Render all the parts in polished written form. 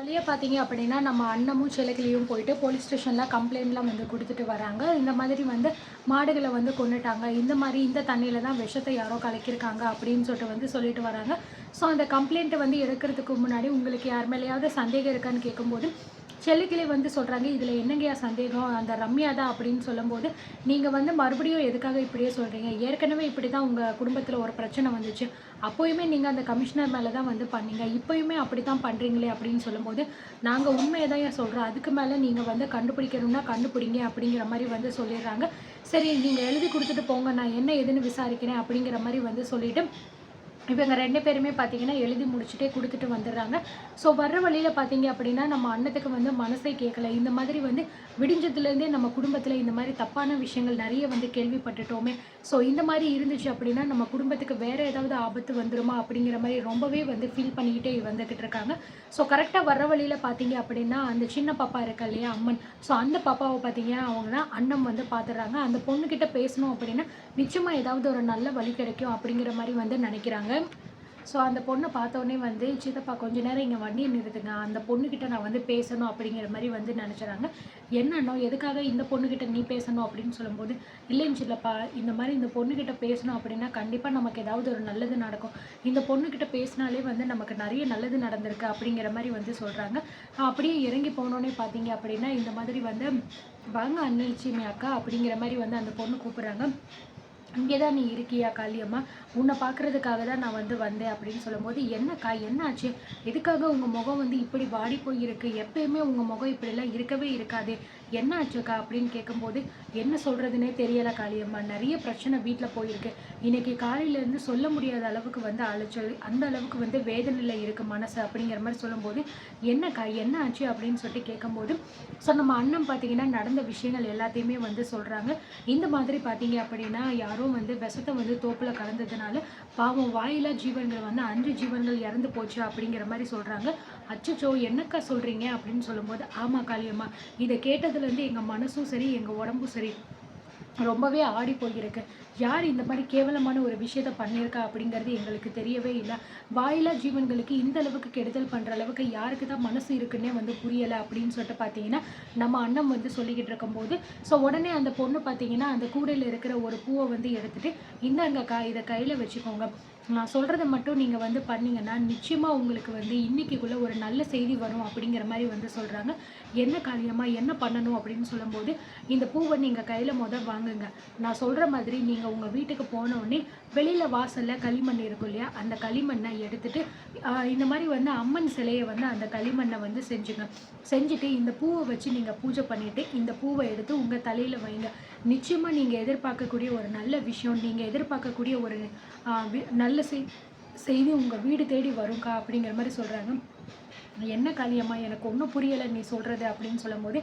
வழியா பார்த்தீங்க அப்படின்னா, நம்ம அண்ணமும், சிலக்கிளியும் போயிட்டு போலீஸ் ஸ்டேஷன்ல கம்ப்ளைண்ட்லாம் வந்து குடுத்துட்டு வராங்க. இந்த மாதிரி வந்து மாடுகள வந்து கொன்னுட்டாங்க. இந்த மாரி இந்த தண்ணீல தான் விஷத்த யாரோ கலக்கியிருக்காங்க அப்படின்னு சொல்லிட்டு வராங்க. ஸோ அந்த கம்ப்ளைண்ட் வந்து எடுக்கிறதுக்கு முன்னாடி உங்களுக்கு யார் மேலயாவது சந்தேகம் இருக்கான்னு கேட்கும்போது, செல்லக்கிளி வந்து சொல்றாங்க, "இதில என்னங்கய்யா சந்தேகம்? அந்த ரம்யா தான்" அப்படின்னு சொல்லும்போது, "நீங்க வந்து மறுபடியும் எதுக்காக இப்படியே சொல்றீங்க? ஏற்கனவே இப்படி தான் உங்க குடும்பத்தில ஒரு பிரச்சனை வந்துச்சு. அப்பயுமே நீங்க அந்த கமிஷனர் மேல தான் வந்து பண்ணீங்க. இப்பயுமே அப்படித்தான் பண்றீங்களே" அப்படின்னு சொல்லும்போது, "நாங்க உண்மைய தான்யா சொல்றோம். அதுக்கு மேல நீங்க வந்து கண்டுபிடிக்கணும்னா கண்டுபிடிங்க" அப்படிங்கிற மாரி வந்து சொல்லிடுறாங்க. "சரி நீங்க எழுதி குடுத்துட்டு போங்க. நான் என்ன ஏதுன்னு விசாரிக்கிறேன்" அப்படிங்கிற மாரி வந்து சொல்லிட்டு இவங்க 2 பேருமே பார்த்தீங்கன்னா, எழுதி முடிச்சுட்டே குடுத்துட்டு வந்துர்றாங்க. ஸோ வர்ற வழியில பார்த்தீங்க அப்படின்னா, நம்ம அண்ணத்துக்கு வந்து மனசே கேட்கல. இந்த மாதிரி வந்து விடிஞ்சதுலேருந்தே நம்ம குடும்பத்தில இந்த மாரி தப்பான விஷயங்கள் நெறைய வந்து கேள்விப்பட்டுட்டோமே. ஸோ இந்த மாரி இருந்துச்சு அப்படின்னா, நம்ம குடும்பத்துக்கு வேற ஏதாவது ஆபத்து வந்துருமா? அப்படிங்கிற மாரி ரொம்பவே வந்து ஃபீல் பண்ணிக்கிட்டே வந்துகிட்டு இருக்காங்க. ஸோ கரெக்ட்டா வர்ற வழியில பார்த்தீங்க அப்படின்னா, அந்த சின்ன பாப்பா இருக்கா இல்லையா? அம்மன். ஸோ அந்த பாப்பாவ பார்த்தீங்கன்னா, அவங்க அண்ணன் வந்து பார்த்துடுறாங்க. அந்த பொண்ணுகிட்ட பேசணும் அப்படின்னா, நிச்சயமா ஏதாவது ஒரு நல்ல வழி கிடைக்கும் அப்படிங்கிற மாரி வந்து நெனைக்கிறாங்க. ஸோ அந்த பொண்ண பார்த்தோனே வந்து, "சித்தப்பா கொஞ்ச நேரம் இங்க வண்டிய நிறுத்துங்க. அந்த பொண்ணுகிட்ட நான் வந்து பேசணும்." அப்படிங்கிற மாரி வந்து நெனச்சுறாங்க. "என்ன அண்ணா, எதுக்காக இந்த பொண்ணுகிட்ட நீ பேசணும்?" அப்படின்னு சொல்லும்போது, "இல்லைங்க சித்தப்பா, இந்த மாரி இந்த பொண்ணுகிட்ட பேசணும் அப்படின்னா, கண்டிப்பா நமக்கு ஏதாவது ஒரு நல்லது நடக்கும். இந்த பொண்ணுகிட்ட பேசினாலே வந்து நமக்கு நெறைய நல்லது நடந்திருக்கு." அப்படிங்கிற மாரி வந்து சொல்றாங்க. அப்படியே இறங்கி போனோனே பார்த்தீங்க அப்படின்னா, இந்த மாதிரி வந்து, "வாங்க அன்னலட்சுமி அக்கா" அப்படிங்கிற மாரி வந்து அந்த பொண்ணு கூப்பிடுறாங்க. "இங்கே தான் நீ இருக்கியா காளியம்மா? உன்ன பார்க்கறதுக்காக தான் நான் வந்து வந்தேன்" அப்படின்னு சொல்லும்போது, "என்னக்கா என்ன ஆச்சு? எதுக்காக உங்க முகம் வந்து இப்படி வாடி போய் இருக்கு? எப்பயுமே உங்க முகம் இப்படிலாம் இருக்கவே இருக்காதே. என்ன ஆச்சுக்கா?" அப்படின்னு கேட்கும்போது, "என்ன சொல்றதுன்னே தெரியல காளியம்மா. நெறைய பிரச்சனை வீட்ல போயிருக்கு. இன்னைக்கு காலையிலேருந்து சொல்ல முடியாத அளவுக்கு வந்து அலைச்சல். அந்த அளவுக்கு வந்து வேதனையில இருக்கு மனசு." அப்படிங்கிற மாரி சொல்லும்போது, "என்னக்கா என்ன ஆச்சு?" அப்படின்னு சொல்லிட்டு கேட்கும்போது, ஸோ நம்ம அண்ணன் பார்த்தீங்கன்னா, நடந்த விஷயங்கள் எல்லாத்தையுமே வந்து சொல்றாங்க. இந்த மாதிரி பார்த்தீங்க அப்படின்னா, யாரோ வந்து விஷத்த வந்து தோப்புல கலந்ததுனால, பாவம் வாயில்லா ஜீவன்கள் வந்து 5 ஜீவன்கள் இறந்து போச்சு அப்படிங்கிற மாரி சொல்றாங்க. "அச்சச்சோ! என்னக்கா சொல்றீங்க?" அப்படின்னு சொல்லும்போது, "ஆமா காளியம்மா. இத கேட்டதுலேருந்து எங்க மனசும் சரி, எங்க உடம்பும் சரி ரொம்பவே ஆடி போயிருக்கு. யார் இந்த மாரி கேவலமான ஒரு விஷயத்த பண்ணியிருக்கா அப்படிங்கிறது எங்களுக்கு தெரியவே இல்ல. வாயில்லா ஜீவன்களுக்கு இந்த அளவுக்கு கெடுதல் பண்ற அளவுக்கு யாருக்கு தான் மனசு இருக்குன்னே வந்து புரியல அப்படின்னு சொல்லிட்டு பார்த்தீங்கன்னா, நம்ம அண்ணன் வந்து சொல்லிக்கிட்டு இருக்கும்போது, ஸோ உடனே அந்த பொண்ணு பார்த்தீங்கன்னா, அந்த கூடையில இருக்கிற ஒரு பூவ வந்து எடுத்துட்டு, "இந்தாங்கக்கா இத கையில வச்சுக்கோங்க. நான் சொல்றத மட்டும் நீங்க வந்து பண்ணீங்கன்னா, நிச்சயமா உங்களுக்கு வந்து இன்னைக்குள்ள ஒரு நல்ல செய்தி வரும்." அப்படிங்கிற மாரி வந்து சொல்றாங்க. "என்ன காளியம்மா என்ன பண்ணணும்?" அப்படின்னு சொல்லும்போது, "இந்த பூவ நீங்க கையில வாங்குங்க. நான் சொல்ற மாதிரி நீங்க உங்க வீட்டுக்கு போன உடனே வெளியில வாசல்ல களிமண் இருக்கும் இல்லையா? அந்த களிமண்ண எடுத்துட்டு, இந்த மாரி வந்து அம்மன் சிலைய வந்து அந்த களிமண்ண வந்து செஞ்சுங்க. செஞ்சுட்டு இந்த பூவ வச்சு நீங்க பூஜை பண்ணிட்டு, இந்த பூவ எடுத்து உங்க தலையில வைங்க. நிச்சயமா நீங்க எதிர்பார்க்கக்கூடிய ஒரு நல்ல விஷயம், நீங்க எதிர்பார்க்கக்கூடிய ஒரு நல்ல செய்தி உங்க வீடு தேடி வரும்க்கா." அப்படிங்கிற மாரி சொல்றாங்க. "என்ன காளியம்மா எனக்கு ஒண்ணும் புரியல நீ சொல்றது" அப்படின்னு சொல்லும்போது,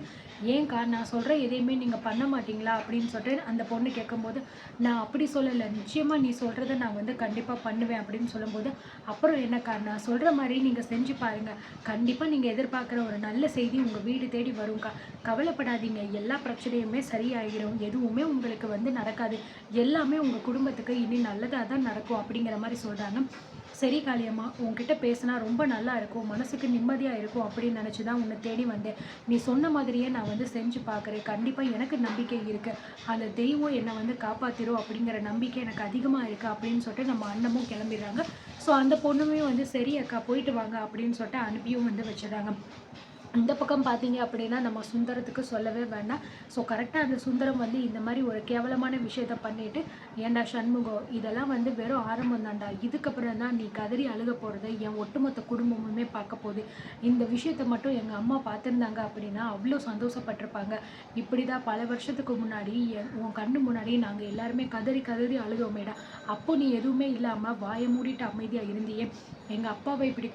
"ஏன்க்கா நான் சொல்ற எதையுமே நீங்க பண்ண மாட்டீங்களா?" அப்படின்னு சொல்லிட்டு அந்த பொண்ணு கேட்கும்போது, "நான் அப்படி சொல்லல. நிச்சயமா நீ சொல்றத நான் வந்து கண்டிப்பா பண்ணுவேன்" அப்படின்னு சொல்லும்போது, "அப்புறம் என்னக்கா நான் சொல்ற மாரி நீங்க செஞ்சு பாருங்க. கண்டிப்பா நீங்க எதிர்பார்க்குற ஒரு நல்ல செய்தி உங்க வீடு தேடி வரும்க்கா. கவலைப்படாதீங்க. எல்லா பிரச்சனையுமே சரியாயிரும். எதுவுமே உங்களுக்கு வந்து நடக்காது. எல்லாமே உங்க குடும்பத்துக்கு இனி நல்லதா தான் நடக்கும்" அப்படிங்கிற மாரி சொல்றாங்க. "சரி காளியம்மா, உன்கிட்ட பேசினா ரொம்ப நல்லா இருக்கும். மனசுக்கு நிம்மதியா இருக்கும் அப்படின்னு நினச்சு தான் உன்னை தேடி வந்தேன். நீ சொன்ன மாதிரியே நான் வந்து செஞ்சு பார்க்குறேன். கண்டிப்பா எனக்கு நம்பிக்கை இருக்கு. அந்த தெய்வம் என்னை வந்து காப்பாத்திரும் அப்படிங்கிற நம்பிக்கை எனக்கு அதிகமா இருக்கு" அப்படின்னு சொல்லிட்டு நம்ம அண்ணமும் கிளம்பிடுறாங்க. ஸோ அந்த பொண்ணுமே வந்து, "சரி அக்கா போயிட்டு வாங்க" அப்படின்னு சொல்லிட்டு அனுப்பியும் வந்து வச்சுடுறாங்க. இந்த பக்கம் பார்த்தீங்க அப்படின்னா, நம்ம சுந்தரத்துக்கு சொல்லவே வேண்டாம். ஸோ கரெக்ட்டா அந்த சுந்தரம் வந்து இந்த மாரி ஒரு கேவலமான விஷயத்த பண்ணிட்டு, "ஏன்டா சண்முகம், இதெல்லாம் வந்து வெறும் ஆரம்பம் தான்டா. இதுக்கப்புறம் தான் நீ கதறி அழுக போறத என் ஒட்டுமொத்த குடும்பமுமே பார்க்க போகுது. இந்த விஷயத்த மட்டும் எங்க அம்மா பார்த்துருந்தாங்க அப்படின்னா, அவ்ளோ சந்தோஷப்பட்டுருப்பாங்க. இப்படிதான் பல வருஷத்துக்கு முன்னாடி உன் கண்ணு முன்னாடி நாங்க எல்லாருமே கதறி கதறி அழுதோமேடா. அப்போ நீ எதுவுமே இல்லாம வாய மூடிட்டு அமைதியா இருந்தியே. எங்க அப்பாவ இப்படி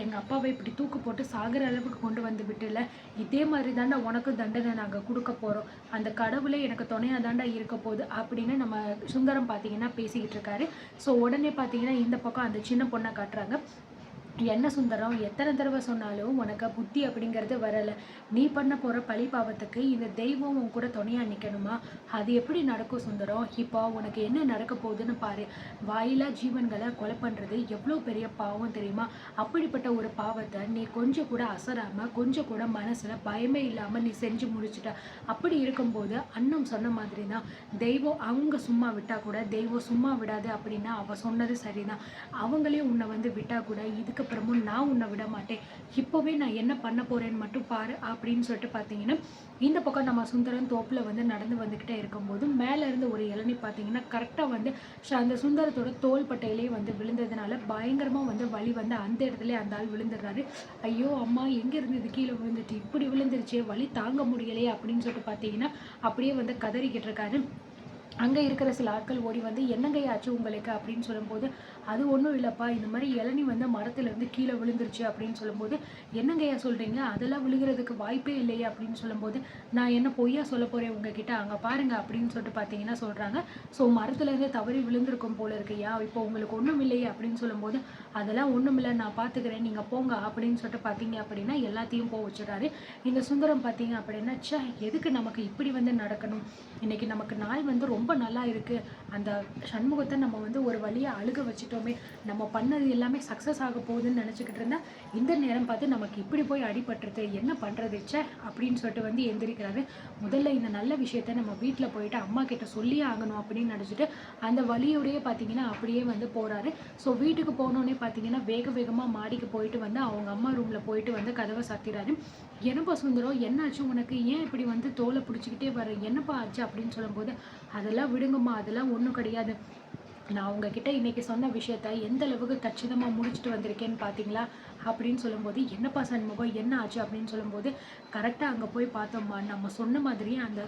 எங்க அப்பாவ இப்படி தூக்கு போட்டு சாகுற அளவுக்கு கொண்டு வந்து விட்டல்ல. இதே மாதிரி தான்டா உனக்கும் தண்டனை நாங்க குடுக்க போறோம். அந்த கடவுளே எனக்கு துணையா தான்டா இருக்க போகுது" அப்படின்னு நம்ம சுந்தரம் பார்த்தீங்கன்னா பேசிக்கிட்டு இருக்காரு. ஸோ உடனே பார்த்தீங்கன்னா, இந்த பக்கம் அந்த சின்ன பொண்ண காட்டுறாங்க. என்ன சுந்தரம், எத்தனை தடவை சொன்னாலும் உனக்கு புத்தி அப்படிங்கிறது வரல. நீ பண்ண போற பழி பாவத்துக்கு இந்த தெய்வம் உன் கூட துணையா நிக்கணுமா? அது எப்படி நடக்கும் சுந்தரம்? இப்போ உனக்கு என்ன நடக்க போகுதுன்னு பாரு. வாயில்லா ஜீவன்களை கொலை பண்றது எவ்வளோ பெரிய பாவம் தெரியுமா? அப்படிப்பட்ட ஒரு பாவத்தை நீ கொஞ்சம் கூட அசராம, கொஞ்சம் கூட மனசுல பயமே இல்லாம நீ செஞ்சு முடிச்சுட்ட. அப்படி இருக்கும்போது அண்ணன் சொன்ன மாதிரி தான், தெய்வம் அவங்க சும்மா விட்டா கூட தெய்வம் சும்மா விடாது அப்படின்னு அவ சொன்னது சரிதான். அவங்களே உன்னை வந்து விட்டா கூட இதுக்கப்புறமும் நான் உன்னை விட மாட்டேன். இப்போவே நான் என்ன பண்ண போறேன்னு மட்டும் பாரு அப்படின்னு சொல்லிட்டு பார்த்தீங்கன்னா, இந்த பக்கம் நம்ம சுந்தரன் தோப்புல வந்து நடந்து வந்துக்கிட்டே இருக்கும்போது மேலே இருந்து ஒரு இளநீ பார்த்தீங்கன்னா கரெக்டாக வந்து அந்த சுந்தரத்தோட தோள்பட்டையிலே வந்து விழுந்ததுனால பயங்கரமாக வந்து வலி வந்து அந்த இடத்துல அந்த ஆள் விழுந்துடுறாரு. ஐயோ அம்மா, எங்கே இருந்து இது கீழே விழுந்துட்டு இப்படி விழுந்துருச்சே, வலி தாங்க முடியலையே அப்படின்னு சொல்லிட்டு பார்த்தீங்கன்னா அப்படியே வந்து கதறிக்கிட்டு இருக்காரு. அங்கே இருக்கிற சில ஆட்கள் ஓடி வந்து என்னங்கய்யா ஆச்சு உங்களுக்கு அப்படின்னு சொல்லும்போது, அது ஒன்றும் இல்லைப்பா, இந்த மாதிரி இளநீ வந்து மரத்துலேருந்து கீழே விழுந்துருச்சு அப்படின்னு சொல்லும்போது, என்னங்கய்யா சொல்கிறீங்க, அதெல்லாம் விழுகிறதுக்கு வாய்ப்பே இல்லையே அப்படின்னு சொல்லும்போது, நான் என்ன பொய்யா சொல்ல போகிறேன் உங்ககிட்ட, அங்கே பாருங்க அப்படின்னு சொல்லிட்டு பார்த்தீங்கன்னா சொல்கிறாங்க. ஸோ மரத்துலேருந்து தவறி விழுந்திருக்கும் போல இருக்கையா, இப்போ உங்களுக்கு ஒன்றும் இல்லையே அப்படின்னு சொல்லும்போது, அதெல்லாம் ஒன்றும் இல்லை, நான் பார்த்துக்கிறேன், நீங்கள் போங்க அப்படின்னு சொல்லிட்டு பார்த்தீங்க அப்படின்னா எல்லாத்தையும் போக வச்சுறாரு. இந்த சுந்தரம் பார்த்தீங்க அப்படின்னா, ச்சே, எதுக்கு நமக்கு இப்படி வந்து நடக்கணும், இன்னைக்கு நமக்கு நாள் வந்து ரொம்ப நல்லா இருக்கு, அந்த சண்முகத்தை நம்ம வந்து ஒரு வழியை அழுக வச்சுட்டோமே, நம்ம பண்ணது எல்லாமே சக்ஸஸ் ஆக போகுதுன்னு நினச்சிக்கிட்டு இருந்தா இந்த நேரம் பார்த்து நமக்கு இப்படி போய் அடிபட்டுருது, என்ன பண்ணுறது ச்சே அப்படின்னு சொல்லிட்டு வந்து எந்திரிக்கிறாரு. முதல்ல இந்த நல்ல விஷயத்த நம்ம வீட்டில் போயிட்டு அம்மா கிட்ட சொல்லியே ஆகணும் அப்படின்னு நினச்சிட்டு அந்த வழியோடையே பார்த்தீங்கன்னா அப்படியே வந்து போகிறாரு. ஸோ வீட்டுக்கு போனோடனே பார்த்தீங்கன்னா வேக வேகமாக மாடிக்கு போயிட்டு வந்து அவங்க அம்மா ரூமில் போயிட்டு வந்து கதவை சாத்திறாரு. என்னப்பா சுந்தரம், என்னாச்சு உனக்கு, ஏன் இப்படி வந்து தோலை பிடிச்சிக்கிட்டே வர, என்னப்பா ஆச்சு அப்படின்னு சொல்லும்போது, அதெல்லாம் விடுங்கம்மா, அதெல்லாம் ஒன்றும் கிடையாது, நான் உங்ககிட்ட இன்னைக்கு சொன்ன விஷயத்த எந்த அளவுக்கு கச்சிதமாக முடிச்சுட்டு வந்திருக்கேன்னு பார்த்தீங்களா அப்படின்னு சொல்லும்போது, என்னப்பா சண்முகம் என்ன ஆச்சு அப்படின்னு சொல்லும்போது, கரெக்டாக அங்கே போய் பார்த்தோம்மா, நம்ம சொன்ன மாதிரியே அந்த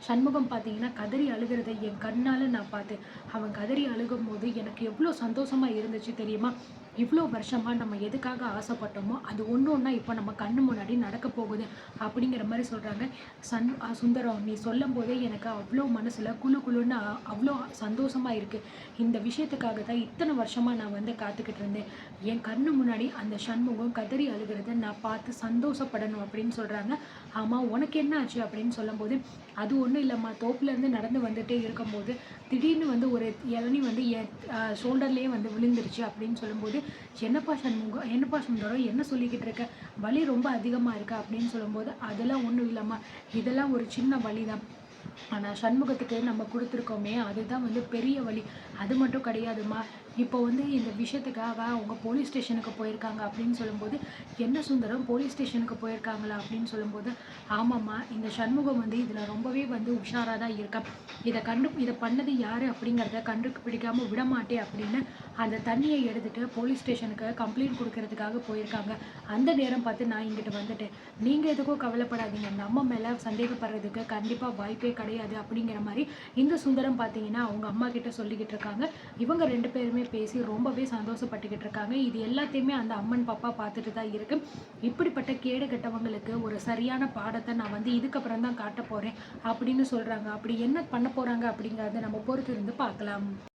சண்முகம் பார்த்தீங்கன்னா கதறி அழுகிறத என் கண்ணால் நான் பார்த்தேன். அவன் கதறி அழுகும் போது எனக்கு எவ்வளோ சந்தோஷமாக இருந்துச்சு தெரியுமா? இவ்வளோ வருஷமாக நம்ம எதுக்காக ஆசைப்பட்டோமோ அது ஒன்று ஒன்றா இப்போ நம்ம கண்ணு முன்னாடி நடக்க போகுது அப்படிங்கிற மாதிரி சொல்கிறாங்க. சுந்தரம், நீ சொல்லும் போதே எனக்கு அவ்வளோ மனசில் குழு குழுன்னு அவ்வளோ சந்தோஷமாக இருக்குது. இந்த விஷயத்துக்காக தான் இத்தனை வருஷமாக நான் வந்து காத்துக்கிட்டு இருந்தேன். என் கண்ணு முன்னாடி அந்த சண்முகம் கதறி அழுகிறத நான் பார்த்து சந்தோஷப்படணும் அப்படின்னு சொல்கிறாங்க. ஆமாம், உனக்கு என்ன ஆச்சு அப்படின்னு சொல்லும்போது, அது ஒன்றும் இல்லைம்மா, தோப்புலேருந்து நடந்து வந்துகிட்டே இருக்கும்போது திடீர்னு வந்து ஒரு இளநீ வந்து என் ஷோல்டர்லேயே வந்து விழுந்துருச்சு அப்படின்னு சொல்லும்போது, என்னப்பா சண்முகம், என்னப்பா சுந்தரம், என்ன சொல்லிக்கிட்டு இருக்க, வலி ரொம்ப அதிகமாக இருக்கா அப்படின்னு சொல்லும்போது, அதெல்லாம் ஒன்றும் இல்லைம்மா, இதெல்லாம் ஒரு சின்ன வலி தான், ஆனால் சண்முகத்துக்கு நம்ம கொடுத்துருக்கோமே அதுதான் வந்து பெரிய வழி, அது மட்டும் கிடையாதுமா. இப்போ வந்து இந்த விஷயத்துக்காக அவங்க போலீஸ் ஸ்டேஷனுக்கு போயிருக்காங்க அப்படின்னு சொல்லும்போது, என்ன சுந்தரம், போலீஸ் ஸ்டேஷனுக்கு போயிருக்காங்களா அப்படின்னு சொல்லும்போது, ஆமாம்மா, இந்த சண்முகம் வந்து இதில் ரொம்பவே வந்து உஷாராக தான் இருக்கா, இதை பண்ணது யார் அப்படிங்கிறத கண்டுபிடிக்காமல் விடமாட்டேன் அப்படின்னு அந்த தண்ணியை எடுத்துகிட்டு போலீஸ் ஸ்டேஷனுக்கு கம்ப்ளைண்ட் கொடுக்கறதுக்காக போயிருக்காங்க. அந்த நேரம் பார்த்து நான் இங்கிட்டு வந்துட்டேன். நீங்கள் எதுக்கும் கவலைப்படாதீங்க, நம்ம மேலே சந்தேகப்படுறதுக்கு கண்டிப்பாக வாய்ப்பே கிடையாது அப்படிங்கிற மாதிரி இந்த சுந்தரம் பார்த்தீங்கன்னா அவங்க அம்மா கிட்ட சொல்லிக்கிட்டு இருக்காங்க. இவங்க ரெண்டு பேருமே பேசி ரொம்பவே சந்தோஷப்பட்டுக்கிட்டு இருக்காங்க. இது எல்லாத்தையுமே அந்த அம்மன் பாப்பா பார்த்துட்டு தான் இருக்கு. இப்படிப்பட்ட கேடு கெட்டவங்களுக்கு ஒரு சரியான பாடத்தை நான் வந்து இதுக்கப்புறம் தான் காட்ட போகிறேன் அப்படின்னு சொல்கிறாங்க. அப்படி என்ன பண்ண போகிறாங்க அப்படிங்கிறத நம்ம பொறுத்து இருந்து பார்க்கலாம்.